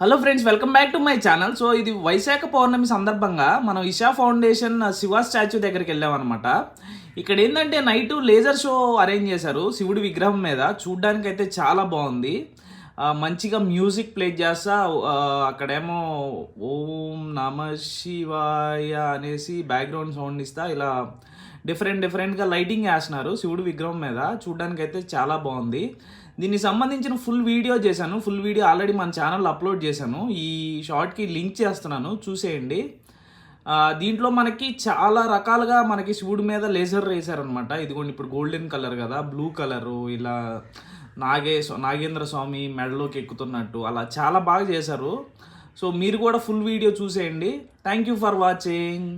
Hello friends, welcome back to my channel. So ఇది వైశాఖ పౌర్ణమి సందర్భంగా మనం ఇషా ఫౌండేషన్ శివ స్టాచ్యూ దగ్గరికి వెళ్ళామన్నమాట. ఇక్కడ ఏంటంటే నైట్ లేజర్ షో అరేంజ్ చేశారు శివుడి విగ్రహం మీద. చూడ్డానికి అయితే చాలా బాగుంది. మంచిగా మ్యూజిక్ ప్లే చేస్తా అక్కడేమో ఓం నమ శివాయ అనేసి బ్యాక్గ్రౌండ్ సౌండ్ ఇస్తా ఇలా డిఫరెంట్గా లైటింగ్ వేస్తున్నారు శివుడి విగ్రహం మీద. చూడ్డానికి అయితే చాలా బాగుంది. దీనికి సంబంధించిన ఫుల్ వీడియో చేశాను. ఫుల్ వీడియో ఆల్రెడీ మన ఛానల్లో అప్లోడ్ చేశాను. ఈ షార్ట్కి లింక్ చేస్తున్నాను, చూసేయండి. దీంట్లో మనకి చాలా రకాలుగా మనకి శివుడి మీద లేజర్ వేశారనమాట. ఇదిగోండి, ఇప్పుడు గోల్డెన్ కలర్ కదా, బ్లూ కలరు, ఇలా నాగేంద్ర స్వామి మెడలోకి ఎక్కుతున్నట్టు అలా చాలా బాగా చేశారు. సో మీరు కూడా ఫుల్ వీడియో చూసేయండి. Thank you for watching.